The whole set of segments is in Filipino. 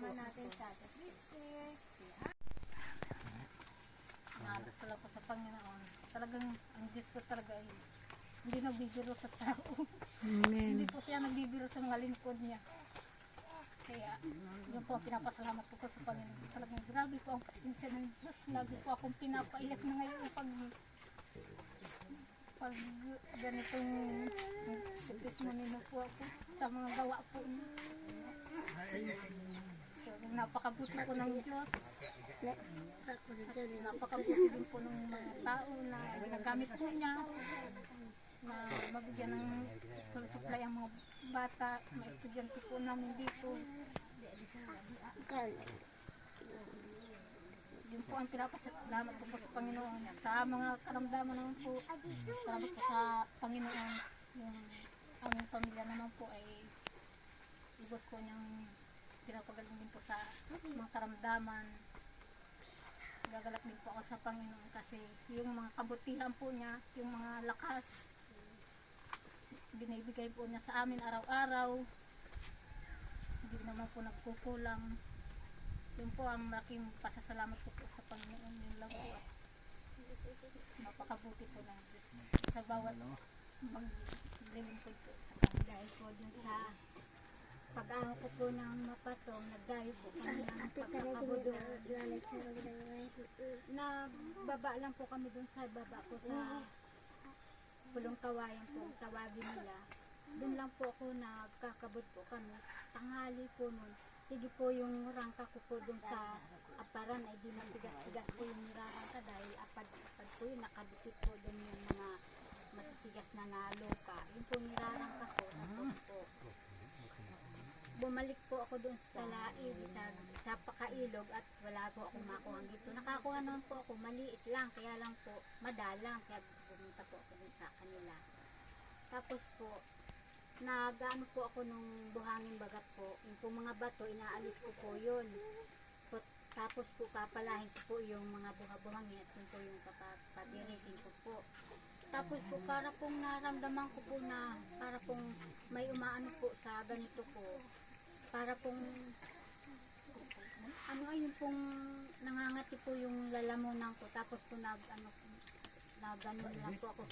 naman natin sa Kristi. Nahanap ko lang po sa Panginoon. Talagang ang Diyos ko talaga ay hindi nagbibiro sa tao. Amen. Hindi po siya nagbibiro sa mga lingkod niya. Kaya yun po ang pinapasalamat ko sa Panginoon. Talagang grabe po ang pasensya ng Diyos. Lagi po akong pinapaiyak na ngayon pag ganitong testimony na po ako sa mga gawa po niya. So, napakabuti po ng Diyos. Napakabuti din po ng mga tao na ginagamit po niya na mabigyan ng school supply ang mga bata, mga estudyante po namin dito. Yun po ang pinapasalamat ko po sa Panginoon. Sa mga karamdaman naman po, salamat po sa Panginoon. Yung aming pamilya naman po ay ibos ko niyang pinapagaling din po sa mga karamdaman. Gagalak din po ako sa Panginoon kasi yung mga kabutihan po niya, yung mga lakas, binibigay po niya sa amin araw-araw. Hindi naman po nagkukulang. Yun po ang malaking pasasalamat ko po sa Panginoon. Yun lang po. Napakabuti po ng Diyos sa bawat maglilingkod po. Dahil po dun sa pag-aho ko po ng mapatong, nagdayo po kami ng pagkakabudong. Nagbaba lang po kami dun sa baba po sa Pulong Kawayan po, tawagin nila. Doon lang po ako nagkakabot po kami. Tanghali po nun. Sige po yung rangka ko po dun sa aparan ay di matigas-tigas po yung nirarangka dahil apad-apad po yun. Nakadikit po dun yung mga matitigas na lupa. Yun po nirarangka ko. Tapos po, bumalik po ako dun sa laig, sa pakailog at wala po akong makuha dito. Nakakuha naman po ako, maliit lang, kaya lang po, madalang, kaya pumunta po ako dun sa kanila. Tapos po, nag-ano po ako nung buhangin bagat po, yung po mga bato, inaalis ko po yun. Tapos po, papalahin ko po yung mga buhangin at yun po yung papatirikin ko po. Tapos po, para pong naramdaman ko po na, para pong may umaano po sa ganito po, para pong, ano ay yung pong nangangati po yung lalamunan ko, tapos po nagganon lang po ako,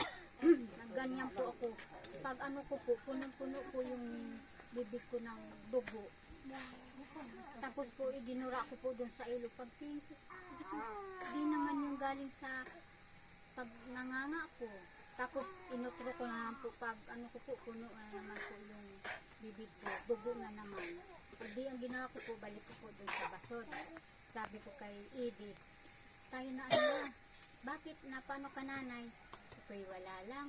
nagganyan po ako, pag ano ko po, punong-puno po yung bibig ko ng dugo. Tapos po, idinura ko po dun sa ilog, pag tingin ko, di naman yung galing sa pag nanganga ko. Tapos inutro ko na naman po pag ano ko po, puno na naman po yung bibig ko, dugo na naman. Hindi ang ginawa ko po, balik ko po dun sa basod. Sabi ko kay Edith, tayo na ano, bakit na paano ka nanay? Ako'y wala lang.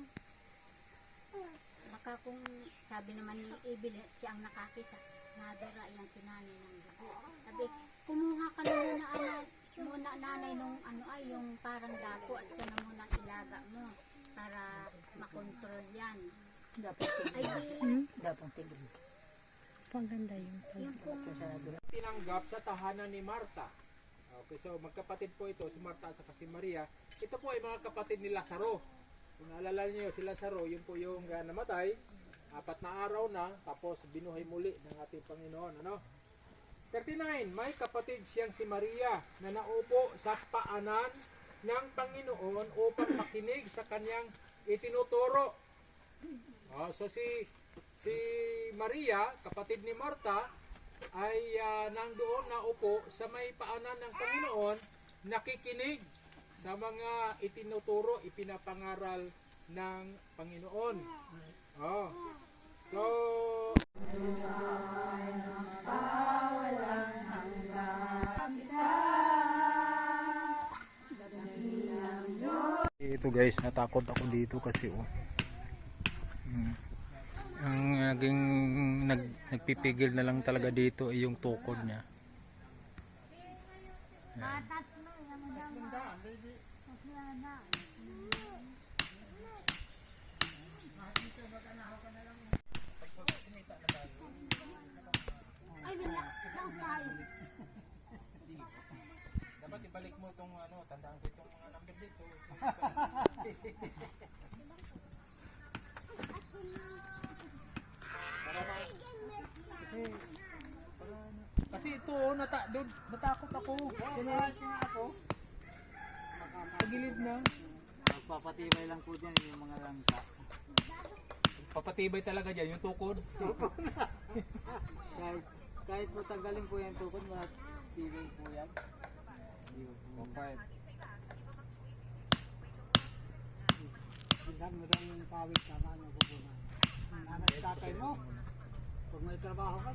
Baka kung sabi naman ni Ebil, siya ang nakakita, nadara yung sinanay ng dugo. Sabi, kumuha ka na muna nanay nung ano ay yung parang dako at ka na muna ilaga mo para makontrol yan. Dapat Ay, dapat tigil. Paganda yun. yung pong Tinanggap sa tahanan ni Marta. Okay, so magkapatid po ito, si Marta at si Maria. Ito po ay mga kapatid ni Lazaro. Kung naalala niyo si Lazaro, yun po yung namatay. 4 na araw na, tapos binuhay muli ng ating Panginoon. Ano? 39, may kapatid siyang si Maria na naupo sa paanan ng Panginoon upang makinig sa kanyang itinuturo. So si Maria, kapatid ni Marta, ay nandoon na upo sa may paanan ng Panginoon, nakikinig sa mga itinuturo, ipinapangaral ng Panginoon. So, ito guys, natakot ako dito kasi ang naging nagpipigil na lang talaga dito ay yung tukod niya. Dapat ibalik mo itong tandaan ko itong mga number dito. Kasi ito natakot ako. Sa gilid na. Magpapatibay lang po dyan yung mga langka. Papatibay talaga dyan, yung tukod. Kahit po tanggalin po yan tukod, matibay po yan. Okay. Minsan mo rin yung pawis tama na po po na. Nanay tatay mo, pag may trabaho ka,